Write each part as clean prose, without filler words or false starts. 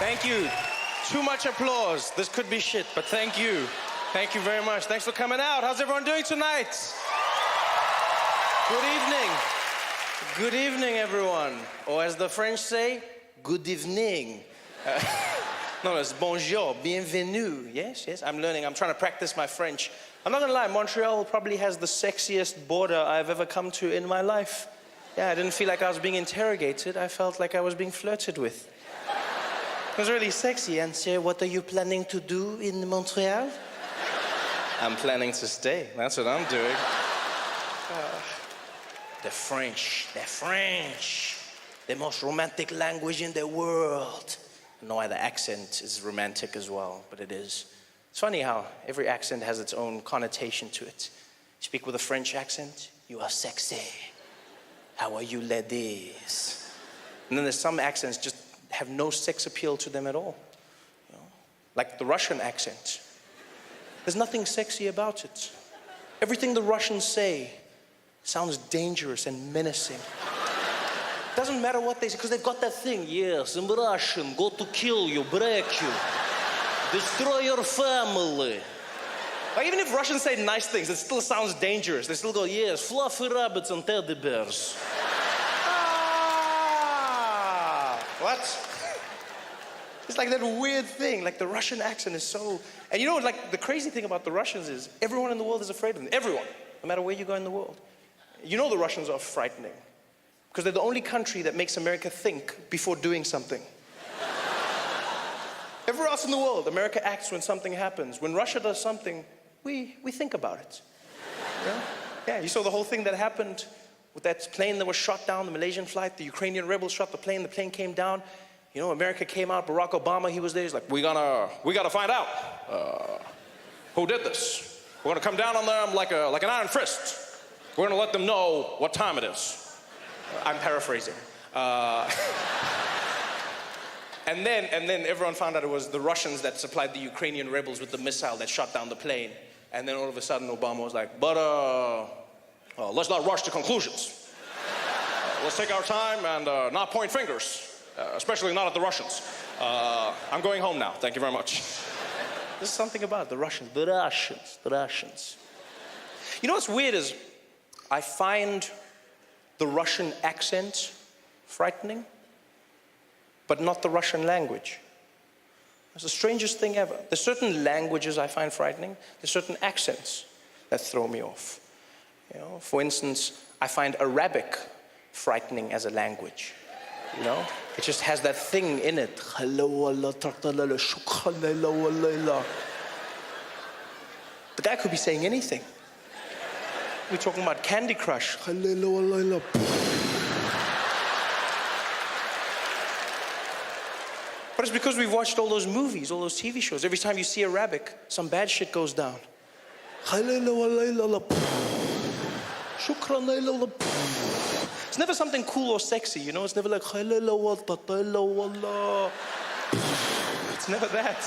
Thank you. Too much applause. This could be shit, but thank you. Thank you very much. Thanks for coming out. How's everyone doing tonight? Good evening. Good evening, everyone. Or as the French say, good evening. No, it's bonjour, bienvenue. Yes, yes, I'm learning. I'm trying to practice my French. I'm not gonna lie, Montreal probably has the sexiest border I've ever come to in my life. Yeah, I didn't feel like I was being interrogated. I felt like I was being flirted with. It was really sexy. And say, what are you planning to do in Montreal? I'm planning to stay. That's what I'm doing. The French, they're French. The most romantic language in the world. I know why the accent is romantic as well, but it is. It's funny how every accent has its own connotation to it. You speak with a French accent, you are sexy. How are you, ladies? And then there's some accents just have no sex appeal to them at all. You know? Like the Russian accent. There's nothing sexy about it. Everything the Russians say sounds dangerous and menacing. Doesn't matter what they say, because they've got that thing. Yes, I'm Russian, go to kill you, break you, destroy your family. Like, even if Russians say nice things, it still sounds dangerous. They still go, yes, fluffy rabbits and teddy bears. What? It's like that weird thing, like the Russian accent is so... And you know, like, the crazy thing about the Russians is everyone in the world is afraid of them. Everyone, no matter where you go in the world. You know the Russians are frightening because they're the only country that makes America think before doing something. Everywhere else in the world, America acts when something happens. When Russia does something, we think about it. Yeah? Yeah, you saw the whole thing that happened with that plane that was shot down, the Malaysian flight, the Ukrainian rebels shot the plane came down. You know, America came out, Barack Obama, he was there, he's like, we gotta find out who did this. We're gonna come down on them like an iron fist. We're gonna let them know what time it is. I'm paraphrasing. And then everyone found out it was the Russians that supplied the Ukrainian rebels with the missile that shot down the plane. And then all of a sudden Obama was like, but let's not rush to conclusions. Let's take our time and not point fingers, especially not at the Russians. I'm going home now, thank you very much. There's something about the Russians, the Russians. You know what's weird is I find the Russian accent frightening, but not the Russian language. It's the strangest thing ever. There's certain languages I find frightening. There's certain accents that throw me off. You know, for instance, I find Arabic frightening as a language. You know, it just has that thing in it. The guy could be saying anything. We're talking about Candy Crush. But it's because we've watched all those movies, all those TV shows. Every time you see Arabic, some bad shit goes down. It's never something cool or sexy, you know? It's never like, it's never that.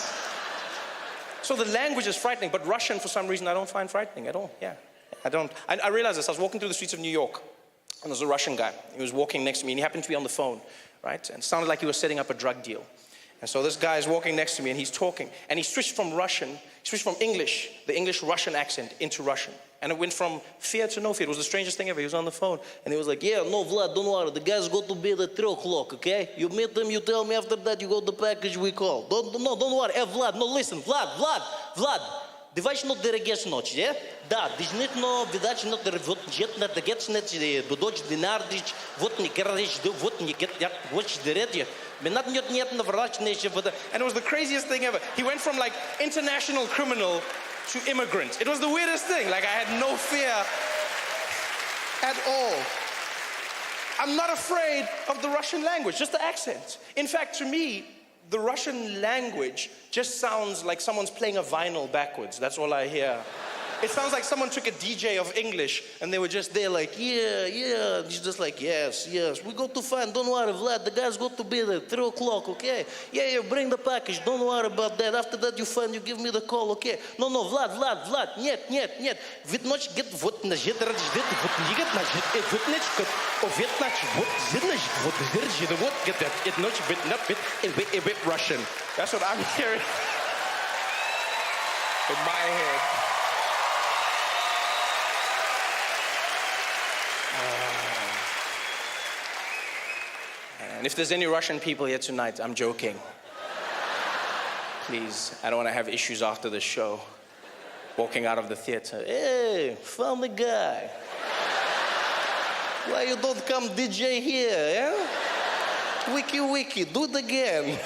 So the language is frightening, but Russian, for some reason, I don't find frightening at all. Yeah, I don't. I realized this. I was walking through the streets of New York, and there was a Russian guy. He was walking next to me, and he happened to be on the phone, right? And it sounded like he was setting up a drug deal. And so this guy is walking next to me, and he's talking. And he switched from English, the English-Russian accent, into Russian. And it went from fear to no fear. It was the strangest thing ever. He was on the phone, and he was like, yeah, no, Vlad, don't worry. The guys go to bed at 3 o'clock, okay? You meet them, you tell me after that, you got the package we call. Don't worry. Hey, Vlad, no, listen. Vlad. Девайш но дерегеш ночь, yeah? Да, дижнит но видач но вот жет на дегец нет будоч динардич вот не керрич вот не get я вот дередje. Менат нет на врач не же. And it was the craziest thing ever. He went from like international criminal to immigrant. It was the weirdest thing. Like I had no fear at all. I'm not afraid of the Russian language, just the accent. In fact, to me, the Russian language just sounds like someone's playing a vinyl backwards. That's all I hear. It sounds like someone took a DJ of English and they were just there like, yeah, yeah. He's just like, yes, yes. We go to find, don't worry, Vlad, the guys go to bed at 3 o'clock, okay? Yeah, yeah, bring the package, don't worry about that. After that you find, you give me the call, okay? No, Vlad, нет. Вид ночь гет вот на жит радждет, вот лигет на жит, вот ночь о вет ночь вот зидночь вот держит вот get that it ночь бит на бит a bit Russian. That's what I'm hearing in my head. And if there's any Russian people here tonight, I'm joking. Please, I don't want to have issues after the show. Walking out of the theater, hey, found the guy. Why you don't come DJ here, yeah? Wiki, do it again.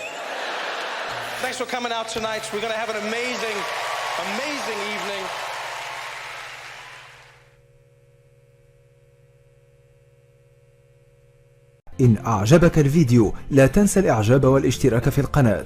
Thanks for coming out tonight. We're gonna have an amazing evening. إن أعجبك الفيديو لا تنسى الإعجاب والاشتراك في القناة.